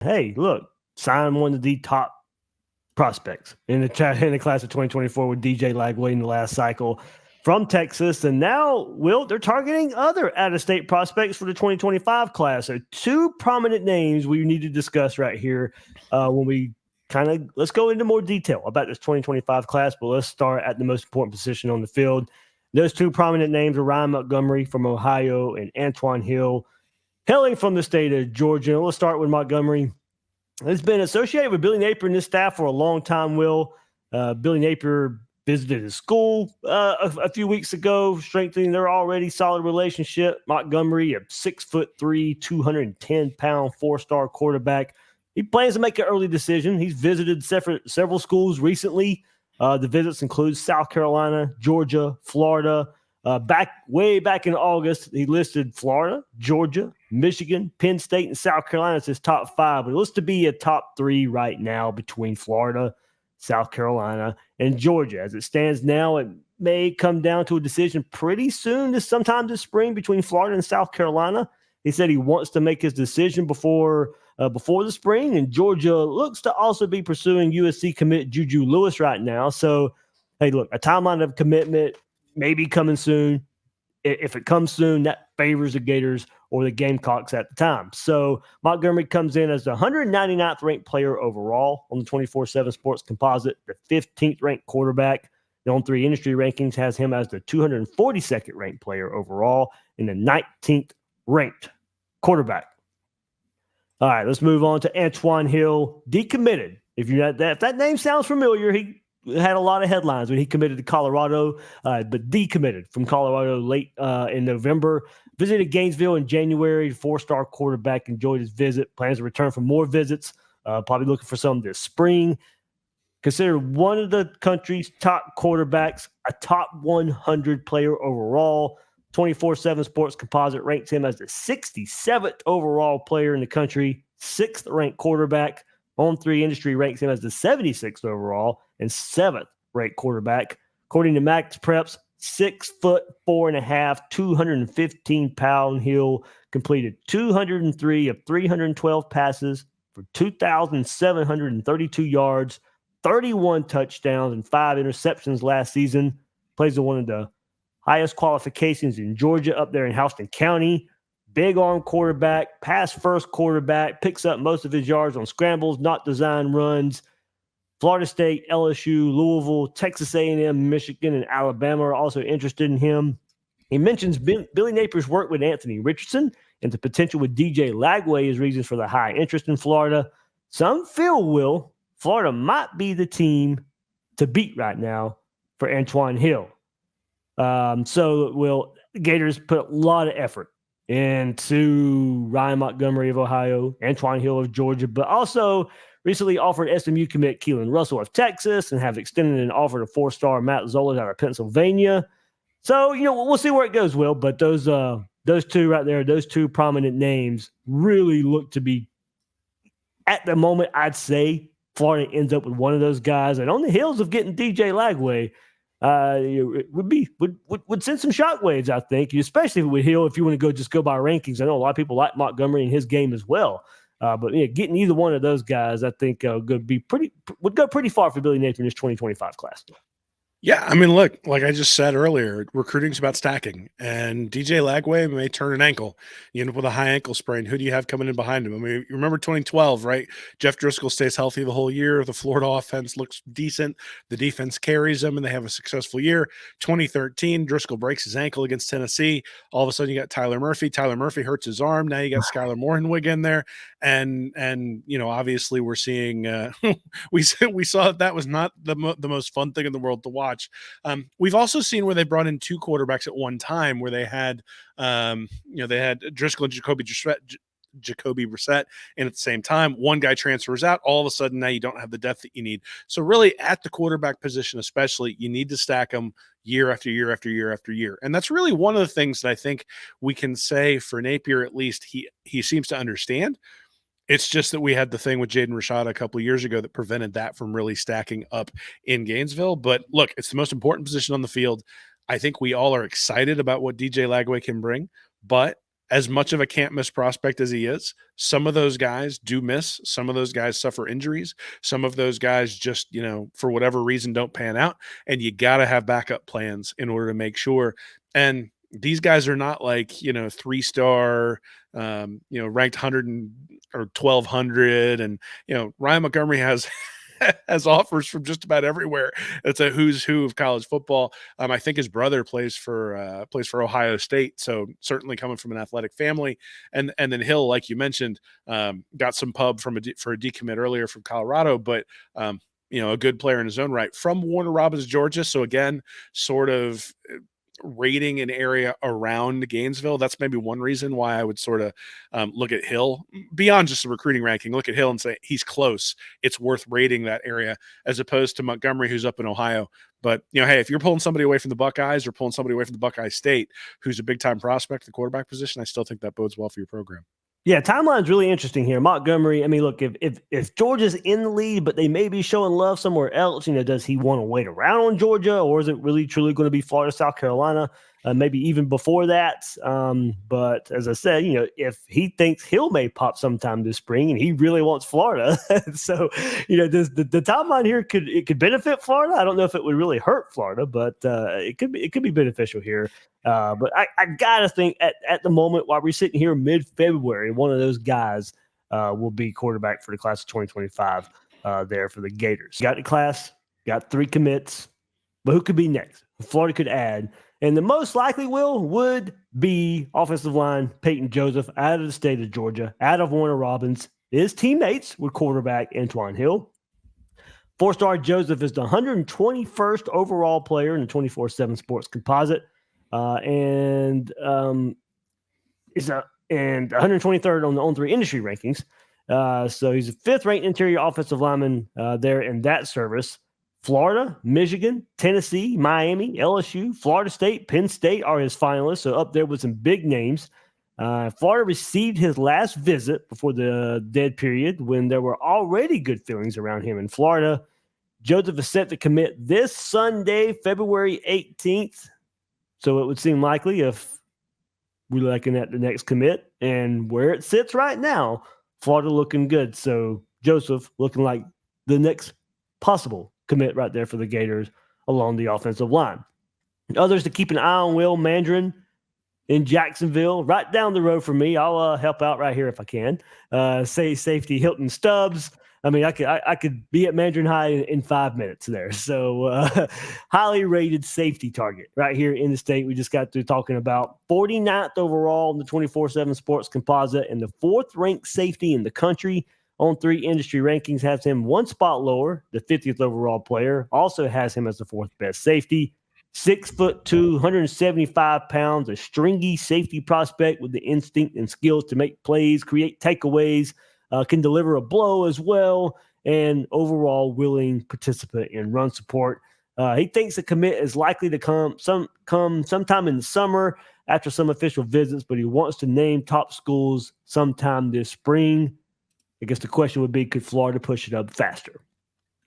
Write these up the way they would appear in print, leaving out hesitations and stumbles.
hey, look, sign one of the top prospects in the class of 2024 with DJ Lagway in the last cycle from Texas. And now, Will, they're targeting other out-of-state prospects for the 2025 class. So two prominent names we need to discuss right here when we let's go into more detail about this 2025 class, but let's start at the most important position on the field. Those two prominent names are Ryan Montgomery from Ohio and Antoine Hill, hailing from the state of Georgia. Let's start with Montgomery. It's been associated with Billy Napier and his staff for a long time, Will. Billy Napier visited his school a few weeks ago, strengthening their already solid relationship. Montgomery, a 6'3", 210-pound four-star quarterback. He plans to make an early decision. He's visited several schools recently. The visits include South Carolina, Georgia, Florida. Way back in August, he listed Florida, Georgia, Michigan, Penn State, and South Carolina as his top five. But it looks to be a top three right now between Florida, South Carolina, and Georgia. As it stands now, it may come down to a decision pretty soon, sometime this spring, between Florida and South Carolina. He said he wants to make his decision before the spring, and Georgia looks to also be pursuing USC commit Juju Lewis right now. So, hey, look, a timeline of commitment maybe coming soon. If it comes soon, that favors the Gators or the Gamecocks at the time. So Montgomery comes in as the 199th ranked player overall on the 24/7 Sports Composite, the 15th ranked quarterback. The On3 Industry Rankings has him as the 242nd ranked player overall and the 19th ranked quarterback. All right, let's move on to Antoine Hill, decommitted. If that name sounds familiar, he had a lot of headlines when he committed to Colorado, but decommitted from Colorado late in November. Visited Gainesville in January. Four-star quarterback enjoyed his visit. Plans to return for more visits. Probably looking for some this spring. Considered one of the country's top quarterbacks, a top 100 player overall. 24/7 Sports Composite ranks him as the 67th overall player in the country, 6th ranked quarterback. On3 Industry ranks him as the 76th overall and 7th ranked quarterback. According to Max Preps, 6'4.5", 215-pound Hill completed 203 of 312 passes for 2,732 yards, 31 touchdowns, and 5 interceptions last season. Plays in one of the highest qualifications in Georgia up there in Houston County. Big arm quarterback, pass first quarterback, picks up most of his yards on scrambles, not design runs. Florida State, LSU, Louisville, Texas A&M, Michigan, and Alabama are also interested in him. He mentions Billy Napier's work with Anthony Richardson and the potential with DJ Lagway as reasons for the high interest in Florida. Some feel, Will, Florida might be the team to beat right now for Antoine Hill. The Gators put a lot of effort into Ryan Montgomery of Ohio, Antoine Hill of Georgia, but also recently offered SMU commit Keelan Russell of Texas and have extended an offer to four-star Matt Zola out of Pennsylvania. So, we'll see where it goes, Will, but those two right there, those two prominent names really look to be, at the moment, I'd say Florida ends up with one of those guys. And on the heels of getting DJ Lagway, would send some shockwaves, I think, especially with Hill. If you want to go by rankings, I know a lot of people like Montgomery and his game as well. But getting either one of those guys, I think would go pretty far for Billy Napier in this 2025 class. Yeah, I mean, look, like I just said earlier, recruiting's about stacking, and DJ Lagway may turn an ankle. You end up with a high ankle sprain. Who do you have coming in behind him? I mean, you remember 2012, right? Jeff Driscoll stays healthy the whole year. The Florida offense looks decent. The defense carries them, and they have a successful year. 2013, Driscoll breaks his ankle against Tennessee. All of a sudden, you got Tyler Murphy. Tyler Murphy hurts his arm. Now you got Skylar Morhenwig in there, and obviously we're seeing we saw that was not the most fun thing in the world to watch. We've also seen where they brought in two quarterbacks at one time, where they had Driscoll and Jacoby Brissett in at the same time. One guy transfers out. All of a sudden, now you don't have the depth that you need. So really, at the quarterback position especially, you need to stack them year after year after year after year. And that's really one of the things that I think we can say for Napier, at least he seems to understand. It's just that we had the thing with Jaden Rashada a couple of years ago that prevented that from really stacking up in Gainesville. But look, it's the most important position on the field. I think we all are excited about what DJ Lagway can bring. But as much of a can't miss prospect as he is, some of those guys do miss. Some of those guys suffer injuries. Some of those guys just, for whatever reason, don't pan out. And you got to have backup plans in order to make sure. And these guys are not like, 3-star, ranked 100 or 1,200. And, Ryan Montgomery has has offers from just about everywhere. It's a who's who of college football. I think his brother plays for Ohio State, so certainly coming from an athletic family. And then Hill, like you mentioned, got some pub for a decommit earlier from Colorado, but a good player in his own right from Warner Robins, Georgia. So again, sort of rating an area around Gainesville. That's maybe one reason why I would sort of look at Hill beyond just the recruiting ranking, look at Hill and say he's close. It's worth rating that area as opposed to Montgomery, who's up in Ohio. But, hey, if you're pulling somebody away from the Buckeyes or pulling somebody away from the Buckeye State, who's a big time prospect at the quarterback position, I still think that bodes well for your program. Yeah, timeline's really interesting here. Montgomery, I mean, look, if Georgia's in the lead, but they may be showing love somewhere else, does he want to wait around on Georgia, or is it really truly going to be Florida, South Carolina, maybe even before that? But as I said, if he thinks Hill may pop sometime this spring and he really wants Florida, so the timeline here could benefit Florida. I don't know if it would really hurt Florida, but it could be beneficial here. But I gotta think at the moment while we're sitting here mid-February, one of those guys will be quarterback for the class of 2025 there for the Gators. Got the class, got 3 commits, but who could be next? Florida could add, and the most likely would be offensive line Peyton Joseph out of the state of Georgia, out of Warner Robins. His teammates with quarterback Antoine Hill. 4-star Joseph is the 121st overall player in the 24/7 Sports Composite. And 123rd on the On3 industry rankings. So he's a 5th ranked interior offensive lineman there in that service. Florida, Michigan, Tennessee, Miami, LSU, Florida State, Penn State are his finalists. So up there with some big names. Florida received his last visit before the dead period when there were already good feelings around him in Florida. Joseph is set to commit this Sunday, February 18th. So it would seem likely if we're looking at the next commit and where it sits right now, Florida looking good. So Joseph looking like the next possible commit right there for the Gators along the offensive line. Others to keep an eye on: Will Mandarin in Jacksonville, right down the road from me. I'll help out right here if I can. Safety Hilton Stubbs. I mean, I could be at Mandarin High in 5 minutes there. So highly rated safety target right here in the state. We just got through talking about 49th overall in the 24/7 Sports Composite and the 4th ranked safety in the country. On3 industry rankings has him 1 spot lower. The 50th overall player also has him as the 4th best safety. 6'2", 175 pounds, a stringy safety prospect with the instinct and skills to make plays, create takeaways, can deliver a blow as well, and overall willing participant in run support. He thinks the commit is likely to come sometime in the summer after some official visits, but he wants to name top schools sometime this spring. I guess the question would be, could Florida push it up faster?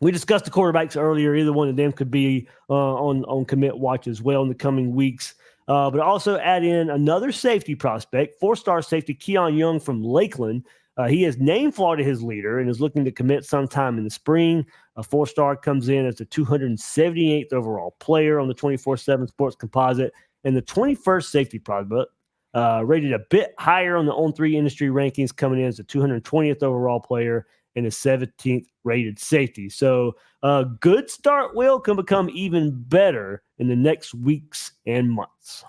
We discussed the quarterbacks earlier. Either one of them could be on commit watch as well in the coming weeks. But also add in another safety prospect, 4-star safety Keon Young from Lakeland. He has named Florida his leader and is looking to commit sometime in the spring. A 4-star comes in as the 278th overall player on the 24/7 Sports Composite and the 21st safety prospect. Rated a bit higher on the On3 industry rankings, coming in as the 220th overall player and the 17th rated safety. So a good start, Will, can become even better in the next weeks and months.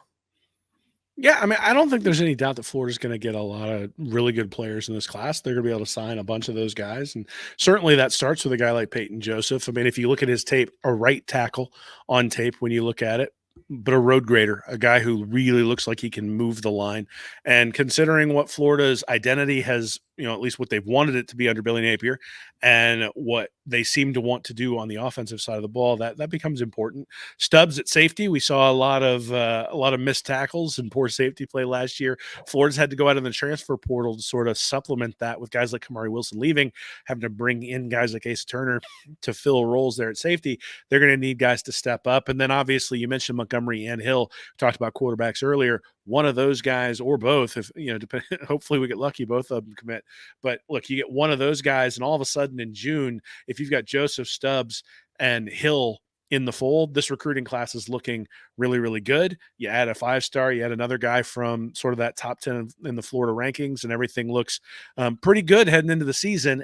Yeah, I mean, I don't think there's any doubt that Florida's going to get a lot of really good players in this class. They're going to be able to sign a bunch of those guys. And certainly that starts with a guy like Peyton Joseph. I mean, if you look at his tape, a right tackle on tape when you look at it, but a road grader, a guy who really looks like he can move the line. And considering what Florida's identity has, at least what they've wanted it to be under Billy Napier and what they seem to want to do on the offensive side of the ball, that becomes important. Stubbs at safety, we saw a lot of missed tackles and poor safety play last year. Florida's had to go out in the transfer portal to sort of supplement that with guys like Kamari Wilson leaving, having to bring in guys like Asa Turner to fill roles there at safety. They're going to need guys to step up. And then obviously you mentioned Montgomery and Hill, talked about quarterbacks earlier. one of those guys or both, if hopefully we get lucky, both of them commit. But look, you get one of those guys, and all of a sudden in June, if you've got Joseph, Stubbs, and Hill in the fold, this recruiting class is looking really, really good. You add a 5-star, you add another guy from sort of that top 10 in the Florida rankings, and everything looks pretty good heading into the season.